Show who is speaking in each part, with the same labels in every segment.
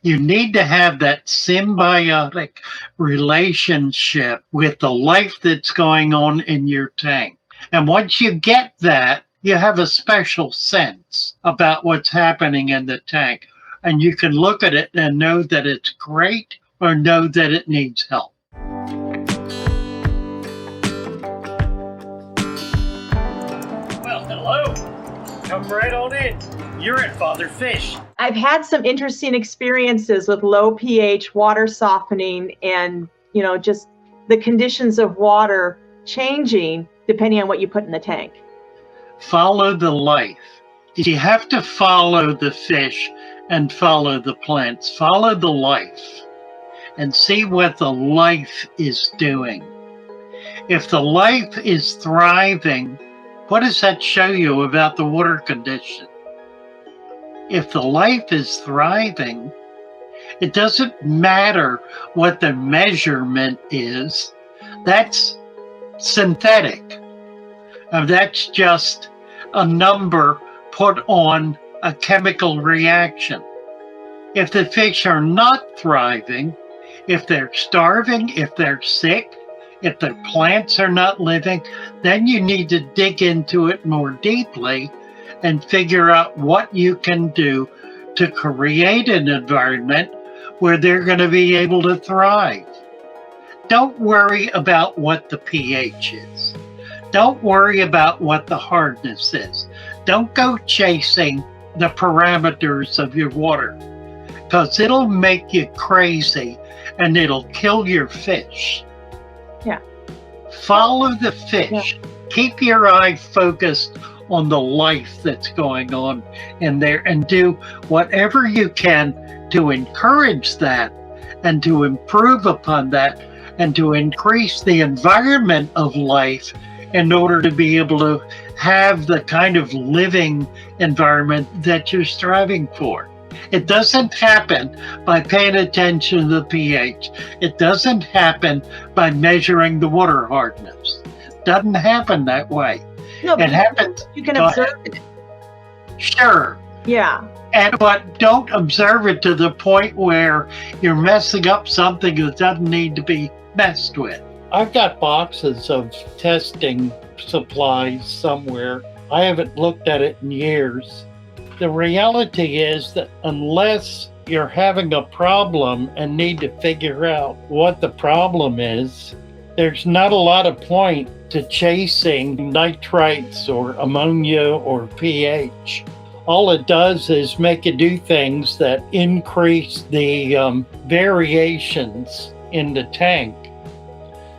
Speaker 1: You need to have that symbiotic relationship with the life that's going on in your tank. And once you get that, you have a special sense about what's happening in the tank. And you can look at it and know that it's great or know that it needs help. Well, hello. Come right on in. You're at Father Fish.
Speaker 2: I've had some interesting experiences with low pH water softening and, just the conditions of water changing depending on what you put in the tank.
Speaker 1: Follow the life. You have to follow the fish and follow the plants. Follow the life and see what the life is doing. If the life is thriving, what does that show you about the water condition? If the life is thriving, it doesn't matter what the measurement is. That's synthetic. That's just a number put on a chemical reaction. If the fish are not thriving, if they're starving, if they're sick, if the plants are not living, then you need to dig into it more deeply and figure out what you can do to create an environment where they're going to be able to thrive. Don't worry about what the pH is. Don't worry about what the hardness is. Don't go chasing the parameters of your water, because it'll make you crazy and it'll kill your fish.
Speaker 2: Yeah.
Speaker 1: Follow the fish. Yeah. Keep your eye focused on the life that's going on in there and do whatever you can to encourage that and to improve upon that and to increase the environment of life in order to be able to have the kind of living environment that you're striving for. It doesn't happen by paying attention to the pH. It doesn't happen by measuring the water hardness. It doesn't happen that way.
Speaker 2: No,
Speaker 1: it happens.
Speaker 2: You can observe it.
Speaker 1: Sure.
Speaker 2: Yeah.
Speaker 1: But don't observe it to the point where you're messing up something that doesn't need to be messed with. I've got boxes of testing supplies somewhere. I haven't looked at it in years. The reality is that unless you're having a problem and need to figure out what the problem is, there's not a lot of point to chasing nitrites or ammonia or pH. All it does is make you do things that increase the variations in the tank.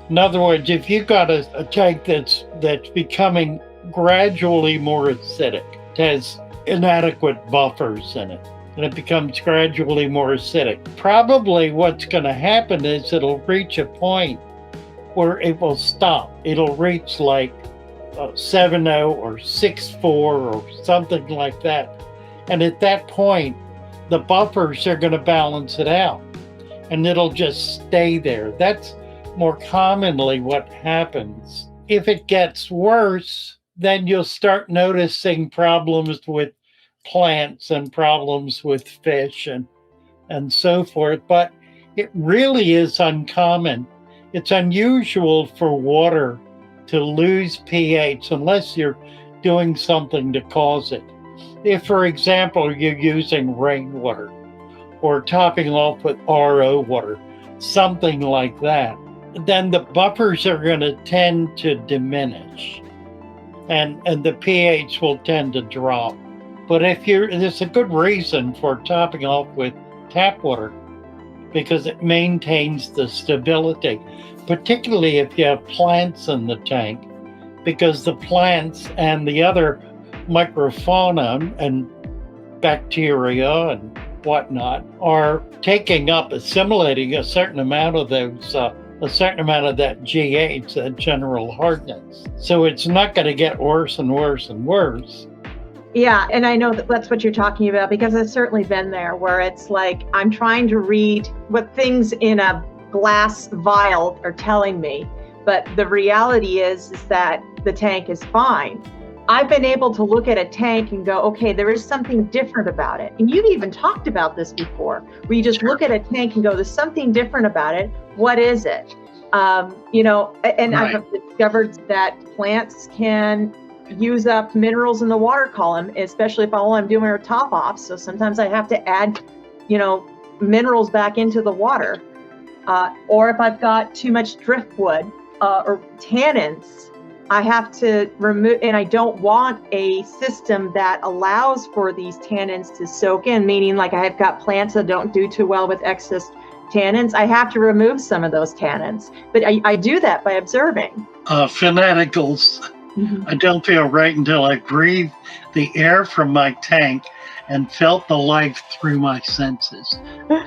Speaker 1: In other words, if you've got a tank that's becoming gradually more acidic, it has inadequate buffers in it, and it becomes gradually more acidic, probably what's going to happen is it'll reach a point where it will stop. It'll reach like 7.0 or 6.4 or something like that. And at that point, the buffers are going to balance it out and it'll just stay there. That's more commonly what happens. If it gets worse, then you'll start noticing problems with plants and problems with fish and so forth. But it really is uncommon. It's unusual for water to lose pH unless you're doing something to cause it. If, for example, you're using rainwater or topping off with RO water, something like that, then the buffers are going to tend to diminish and the pH will tend to drop. But there's a good reason for topping off with tap water, because it maintains the stability, particularly if you have plants in the tank, because the plants and the other microfauna and bacteria and whatnot are taking up, assimilating a certain amount of those, a certain amount of that GH, that general hardness. So it's not going to get worse and worse and worse.
Speaker 2: Yeah, and I know that's what you're talking about, because I've certainly been there where it's like I'm trying to read what things in a glass vial are telling me, but the reality is that the tank is fine. I've been able to look at a tank and go, okay, there is something different about it. And you've even talked about this before, where you just look at a tank and go, there's something different about it. What is it? And I've discovered that plants can use up minerals in the water column, especially if all I'm doing are top offs. So sometimes I have to add, minerals back into the water. Or if I've got too much driftwood or tannins, I have to remove, and I don't want a system that allows for these tannins to soak in, meaning like I've got plants that don't do too well with excess tannins. I have to remove some of those tannins, but I do that by observing.
Speaker 1: Fanaticals. I don't feel right until I breathe the air from my tank and felt the life through my senses.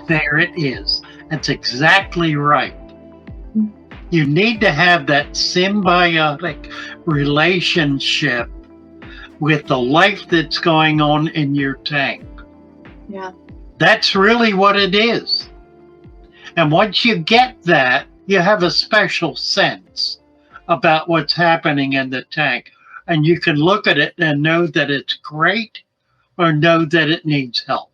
Speaker 1: There it is. That's exactly right. You need to have that symbiotic relationship with the life that's going on in your tank.
Speaker 2: Yeah.
Speaker 1: That's really what it is. And once you get that, you have a special sense about what's happening in the tank. And you can look at it and know that it's great or know that it needs help.